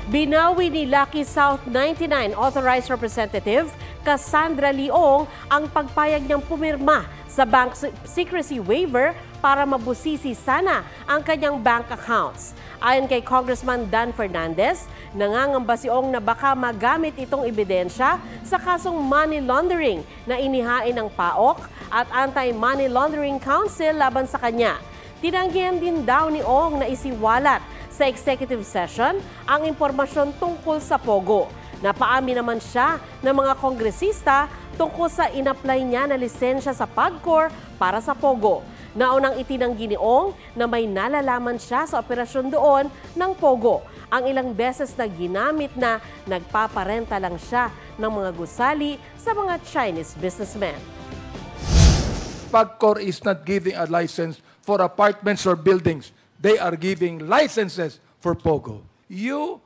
Binawi ni Lucky South 99 Authorized Representative Cassandra Leong ang pagpayag niyang pumirma sa bank secrecy waiver para mabusisi sana ang kanyang bank accounts. Ayon kay Congressman Dan Fernandez, nangangamba si Ong na baka magamit itong ebidensya sa kasong money laundering na inihain ng PAOK at Anti-Money Laundering Council laban sa kanya. Tinanggihan din daw ni Ong na isiwalat sa executive session ang impormasyon tungkol sa Pogo. Napaamin naman siya ng mga kongresista tungkol sa inapply niya na lisensya sa PAGCOR para sa Pogo. Naunang itinanggi ni Ong na may nalalaman siya sa operasyon doon ng Pogo. Ang ilang beses na ginamit na nagpaparenta lang siya ng mga gusali sa mga Chinese businessmen. PAGCOR is not giving a license for apartments or buildings. They are giving licenses for Pogo. You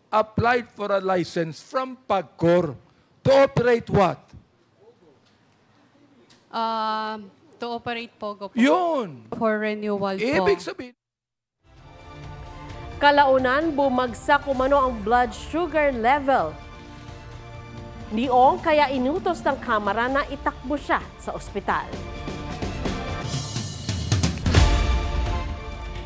applied for a license from PAGCOR to operate what? To operate Pogo po. Yun! For renewal po. Ibig sabihin. Kalaunan, bumagsak umano ang blood sugar level ni Ong kaya inutos ng Kamara na itakbo siya sa ospital.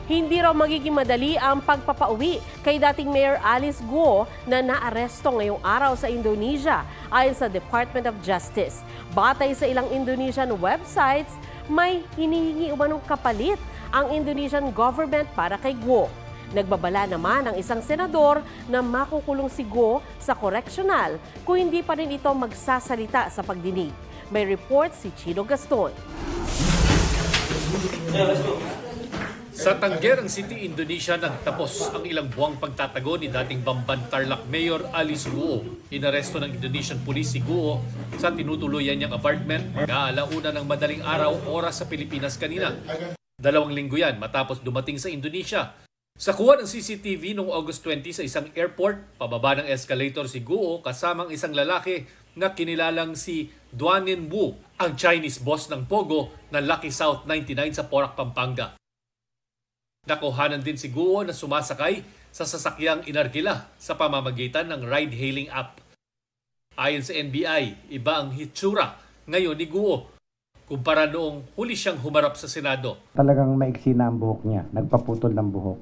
Hindi raw magiging madali ang pagpapauwi kay dating Mayor Alice Guo na naaresto ngayong araw sa Indonesia ayon sa Department of Justice. Batay sa ilang Indonesian websites, may hinihingi umanong kapalit ang Indonesian government para kay Guo. Nagbabala naman ang isang senador na makukulong si Guo sa correctional kung hindi pa rin ito magsasalita sa pagdinig. May report si Chino Gaston. Sa Tanggerang City, Indonesia, nagtapos ang ilang buwang pagtatago ni dating Bamban Tarlac Mayor Alice Guo. Inaresto ng Indonesian Police si Guo sa tinutuluyan niyang apartment mag-aalauna ng madaling araw oras sa Pilipinas kanina. 2 linggo yan matapos dumating sa Indonesia. Sa kuha ng CCTV noong August 20 sa isang airport, pababa ng escalator si Guo kasamang isang lalaki na kinilalang si Duanin Wu, ang Chinese boss ng Pogo na Lucky South 99 sa Porac, Pampanga. Nakuhanan din si Guo na sumasakay sa sasakyang inarkila sa pamamagitan ng ride-hailing app. Ayon sa NBI, iba ang hitsura ngayon ni Guo kumpara noong huli siyang humarap sa Senado. Talagang maiksi na ang buhok niya, nagpaputol ng buhok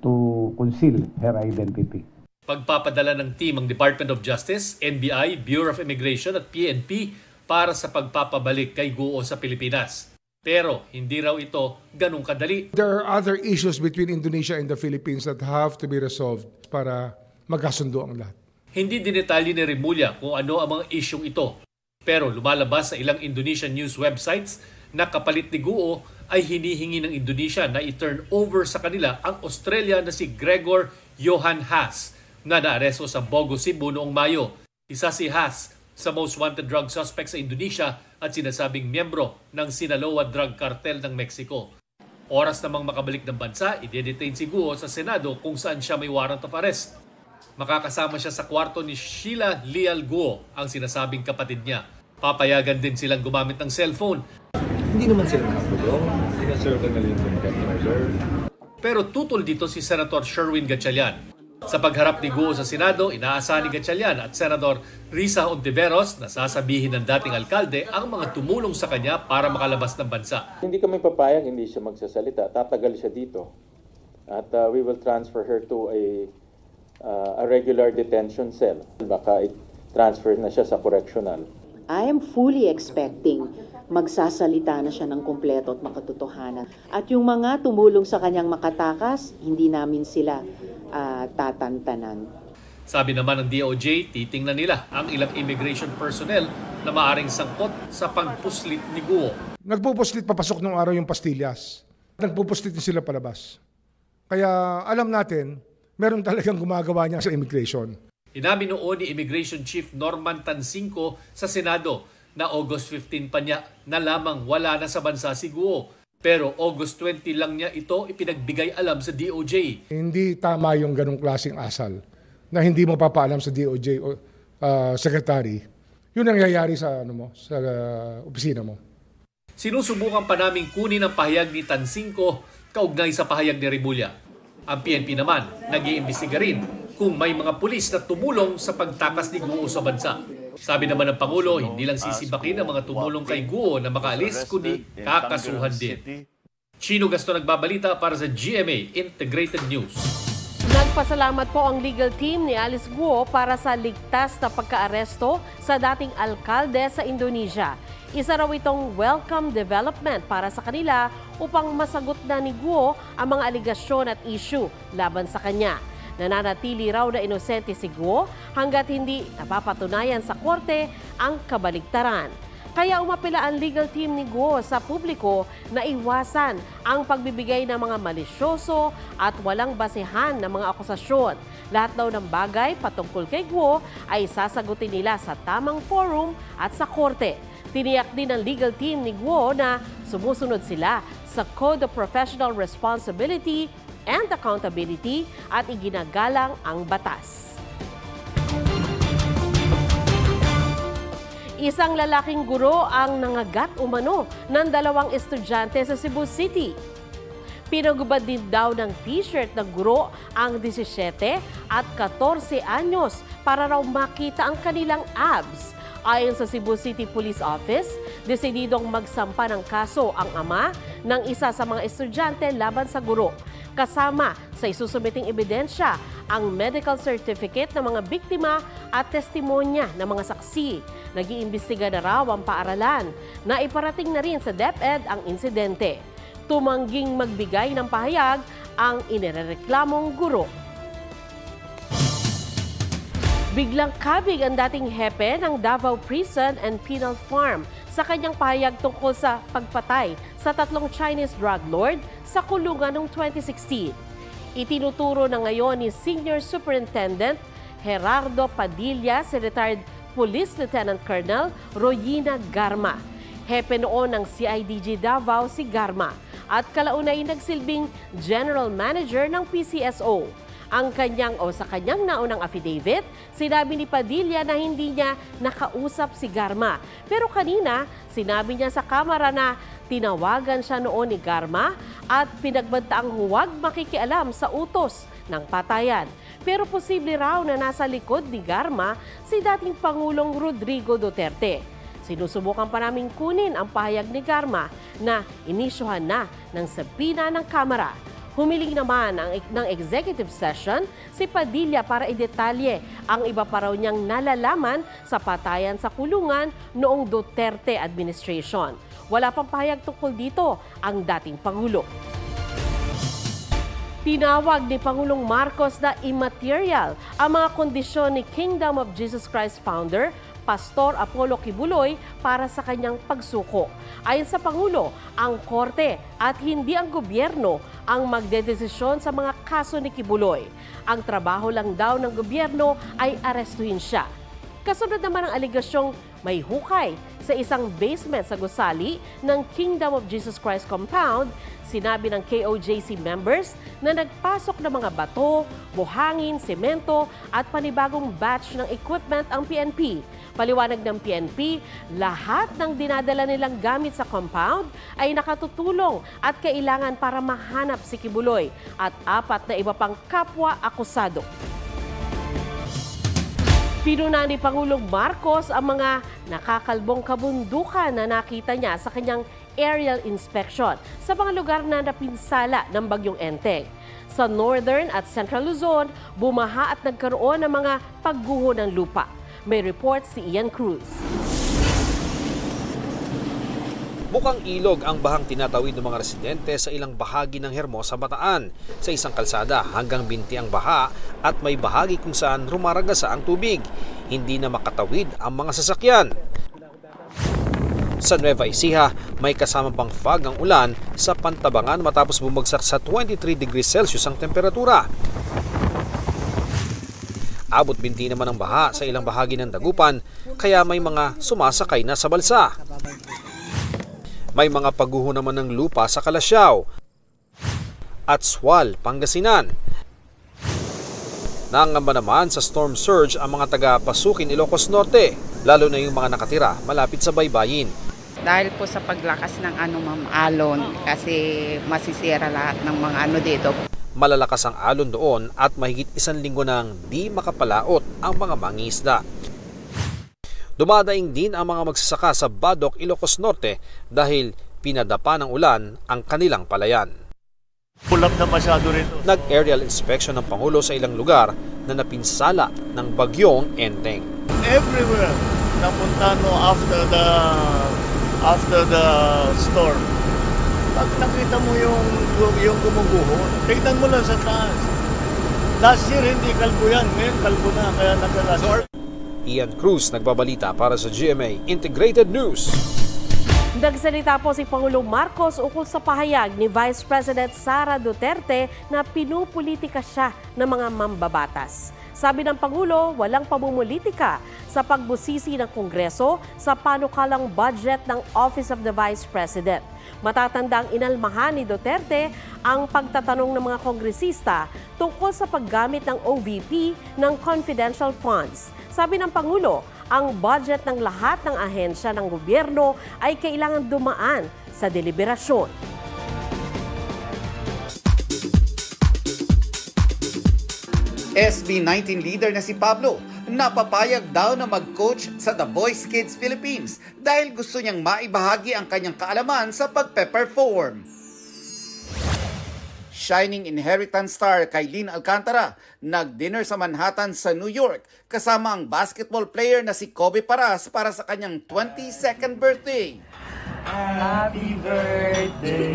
to conceal her identity. Pagpapadala ng team ang Department of Justice, NBI, Bureau of Immigration at PNP para sa pagpapabalik kay Guo sa Pilipinas. Pero hindi raw ito ganun kadali. There are other issues between Indonesia and the Philippines that have to be resolved para magkasundo ang lahat. Hindi dinetalye ni Remulla kung ano ang mga isyong ito. Pero lumalabas sa ilang Indonesian news websites na kapalit ni Guo ay hinihingi ng Indonesia na i-turn over sa kanila ang Australia na si Gregor Johan Haas na naaresto sa Bogo, Cebu noong Mayo. Isa si Haas sa most wanted drug suspect sa Indonesia at sinasabing miyembro ng Sinaloa Drug Cartel ng Mexico. Oras namang makabalik ng bansa, i-detain si Guo sa Senado kung saan siya may warrant of arrest. Makakasama siya sa kwarto ni Sheila Leal Guo, ang sinasabing kapatid niya. Papayagan din silang gumamit ng cellphone. Hindi naman sila nakakulong. Sinaserve na lang yung Pero tutol dito si Senator Sherwin Gatchalian. Sa pagharap ni Guo sa Senado, inaasahan ni Gatchalian at Senador Risa Hontiveros na sasabihin ng dating alkalde ang mga tumulong sa kanya para makalabas ng bansa. Hindi kami papayag, hindi siya magsasalita. Tatagal siya dito. At we will transfer her to a regular detention cell. Baka i-transfer na siya sa correctional. I am fully expecting magsasalita na siya ng kumpleto at makatotohanan. At yung mga tumulong sa kanyang makatakas, hindi namin sila tatantanan. Sabi naman ng DOJ, titingnan nila ang ilang immigration personnel na maaring sangkot sa pagpuslit ni Guo. Nagpupuslit papasok nung araw yung pastillas. Nagpupuslit din sila palabas. Kaya alam natin, meron talagang gumagawa niya sa immigration. Inamin noon ni Immigration Chief Norman Tansinco sa Senado na August 15 pa niya na lamang wala na sa bansa si Guo. Pero August 20 lang niya ito ipinagbigay alam sa DOJ. Hindi tama yung ganong klaseng asal na hindi mo papaalam sa DOJ o secretary. Yun ang nangyayari sa, sa opisina mo. Sinusubukan pa naming kunin ang pahayag ni Tansinco kaugnay sa pahayag ni Remulla. Ang PNP naman, nag-iimbestiga rin kung may mga pulis na tumulong sa pagtakas ni Guo sa bansa. Sabi naman ng Pangulo, hindi lang sisibakin ang mga tumulong kay Guo na makaalis, kundi kakasuhan din. Chino Gaston nagbabalita para sa GMA Integrated News. Nagpasalamat po ang legal team ni Alice Guo para sa ligtas na pagkaaresto sa dating alkalde sa Indonesia. Isa raw itong welcome development para sa kanila upang masagot na ni Guo ang mga aligasyon at issue laban sa kanya. Nananatili raw na inosente si Guo hanggat hindi napapatunayan sa korte ang kabaligtaran. Kaya umapila ang legal team ni Guo sa publiko na iwasan ang pagbibigay ng mga malisyoso at walang basehan ng mga akusasyon. Lahat daw ng bagay patungkol kay Guo ay sasagutin nila sa tamang forum at sa korte. Tiniyak din ng legal team ni Guo na sumusunod sila sa Code of Professional Responsibility and Accountability at iginagalang ang batas. Isang lalaking guro ang nangagat umano ng 2 estudyante sa Cebu City. Pinagubad din daw ng t-shirt ng guro ang 17 at 14 anyos para raw makita ang kanilang abs. Ayon sa Cebu City Police Office, desididong magsampa ng kaso ang ama ng isa sa mga estudyante laban sa guro. Kasama sa isusumiting ebidensya ang medical certificate ng mga biktima at testimonya ng mga saksi. Nag-iimbestiga na raw ang paaralan na iparating na rin sa DepEd ang insidente. Tumangging magbigay ng pahayag ang inirereklamong guro. Biglang kabig ang dating hepe ng Davao Prison and Penal Farm sa kanyang pahayag tungkol sa pagpatay sa 3 Chinese drug lord sa kulungan noong 2016. Itinuturo na ngayon ni Senior Superintendent Gerardo Padilla si retired Police Lieutenant Colonel Royina Garma. Hepe noon ng CIDG Davao si Garma at kalaunay nagsilbing General Manager ng PCSO. Sa kanyang naunang affidavit, sinabi ni Padilla na hindi niya nakausap si Garma. Pero kanina, sinabi niya sa kamera na tinawagan siya noon ni Garma at pinagbantaang huwag makikialam sa utos ng patayan. Pero posible raw na nasa likod ni Garma si dating Pangulong Rodrigo Duterte. Sinusubukan pa naming kunin ang pahayag ni Garma na inisyuhan na ng sabina ng Kamara. Humiling naman ng executive session si Padilla para idetalye ang iba pa raw niyang nalalaman sa patayan sa kulungan noong Duterte administration. Wala pang pahayag tungkol dito ang dating Pangulo. Tinawag ni Pangulong Marcos na immaterial ang mga kondisyon ni Kingdom of Jesus Christ founder Pastor Apollo Kibuloy para sa kanyang pagsuko. Ayon sa Pangulo, ang korte at hindi ang gobyerno ang magdedesisyon sa mga kaso ni Kibuloy. Ang trabaho lang daw ng gobyerno ay arestuhin siya. Kasunod naman ang aligasyong may hukay sa isang basement sa gusali ng Kingdom of Jesus Christ compound. Sinabi ng KOJC members na nagpasok ng mga bato, buhangin, semento at panibagong batch ng equipment ang PNP. Paliwanag ng PNP, lahat ng dinadala nilang gamit sa compound ay nakatutulong at kailangan para mahanap si Kibuloy at 4 na iba pang kapwa akusado. Pinuna ni Pangulong Marcos ang mga nakakalbong kabundukan na nakita niya sa kanyang aerial inspection sa mga lugar na napinsala ng Bagyong Enteng. Sa Northern at Central Luzon, bumaha at nagkaroon ng mga pagguho ng lupa. May report si Ian Cruz. Mukhang ilog ang bahang tinatawid ng mga residente sa ilang bahagi ng Hermosa, Bataan. Sa isang kalsada hanggang binti ang baha at may bahagi kung saan rumaragasa ang tubig. Hindi na makatawid ang mga sasakyan. Sa Nueva Ecija, may kasama pang fog ang ulan sa Pantabangan matapos bumagsak sa 23 degrees Celsius ang temperatura. Abot binti naman ang baha sa ilang bahagi ng Dagupan, kaya may mga sumasakay na sa balsa. May mga pagguho naman ng lupa sa Calasiao at Sual, Pangasinan. Nangamba naman sa storm surge ang mga taga-Pasukin, Ilocos Norte, lalo na yung mga nakatira malapit sa baybayin. Dahil po sa paglakas ng alon kasi masisira lahat ng mga dito. Malalakas ang alon doon at mahigit 1 linggo nang di makapalaot ang mga mangingisda. Dumadaing din ang mga magsasaka sa Badoc, Ilocos Norte dahil pinadapa ng ulan ang kanilang palayan. Kulap na masyado rito. Nag-aerial inspection ng Pangulo sa ilang lugar na napinsala ng bagyong Enteng. Everywhere napunta after the storm. Pag nakita mo yung gumuguho, tignan mo lang sa taas. Last year hindi kalbo yan, ngayon kalbo na, kaya nagkalasor. Ian Cruz nagbabalita para sa GMA Integrated News. Nagsalita po si Pangulong Marcos ukol sa pahayag ni Vice President Sara Duterte na pinupolitika siya ng mga mambabatas. Sabi ng Pangulo, walang pamumulitika sa pagbusisi ng Kongreso sa panukalang budget ng Office of the Vice President. Matatandang inalmahan ni Duterte ang pagtatanong ng mga kongresista tungkol sa paggamit ng OVP ng confidential funds. Sabi ng Pangulo, ang budget ng lahat ng ahensya ng gobyerno ay kailangan dumaan sa deliberasyon. SB19 leader na si Pablo, napapayag daw na mag-coach sa The Voice Kids Philippines dahil gusto niyang maibahagi ang kanyang kaalaman sa pagpe-perform. Shining inheritance star Kailin Alcantara, nag-dinner sa Manhattan sa New York kasama ang basketball player na si Kobe Paras para sa kanyang 22nd birthday. Happy birthday!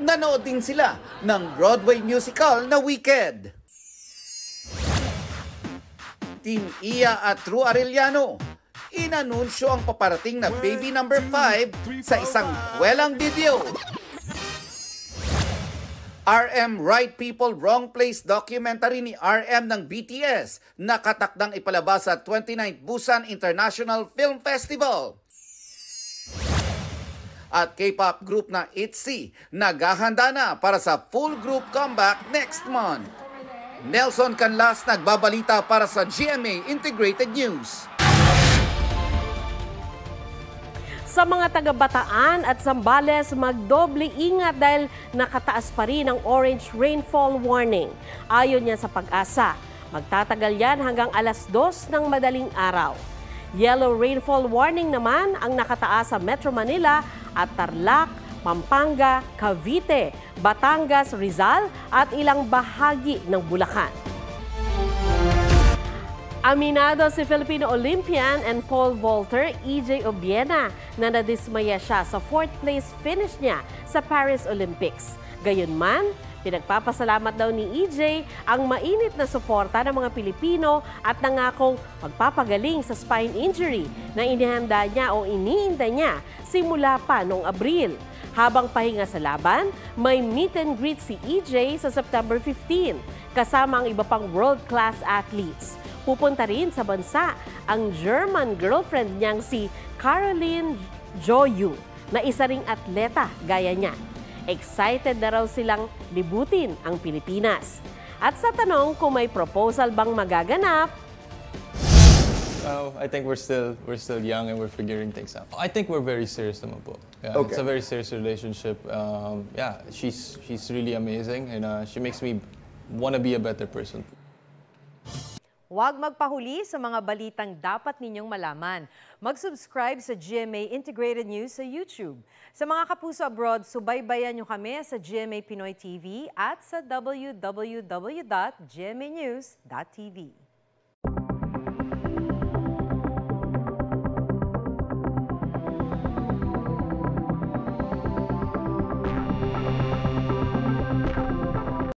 Nanood din sila ng Broadway musical na Wicked. Team Iya at True Arellano, inanunsyo ang paparating na baby number 5 sa isang welang video. RM Right People Wrong Place documentary ni RM ng BTS nakatakdang ipalabas sa 29th Busan International Film Festival. At K-pop group na ITZY naghahanda na para sa full group comeback next month. Nelson Canlas nagbabalita para sa GMA Integrated News. Sa mga taga-Bataan at Zambales, magdoble ingat dahil nakataas pa rin ang orange rainfall warning. Ayon niya sa Pag-asa, magtatagal yan hanggang alas 2 ng madaling araw. Yellow rainfall warning naman ang nakataas sa Metro Manila at Tarlac, Pampanga, Cavite, Batangas, Rizal at ilang bahagi ng Bulacan. Aminado si Filipino Olympian and pole vaulter EJ Obiena na nadismaya siya sa 4th place finish niya sa Paris Olympics. Gayunman, pinagpapasalamat daw ni EJ ang mainit na suporta ng mga Pilipino at nangakong magpapagaling sa spine injury na inihanda niya o iniinda niya simula pa noong Abril. Habang pahinga sa laban, may meet and greet si EJ sa September 15 kasama ang iba pang world-class athletes. Pupunta rin sa bansa ang German girlfriend niyang si Caroline Joyu na isa ring atleta gaya niya. Excited na raw silang libutin ang Pilipinas. At sa tanong kung may proposal bang magaganap, I think we're still young and we're figuring things out. I think we're very serious naman po. Yeah, okay. It's a very serious relationship. Yeah, she's really amazing and she makes me want to be a better person. Huwag magpahuli sa mga balitang dapat ninyong malaman. Mag-subscribe sa GMA Integrated News sa YouTube. Sa mga kapuso abroad, subaybayan nyo kami sa GMA Pinoy TV at sa www.gmanews.tv.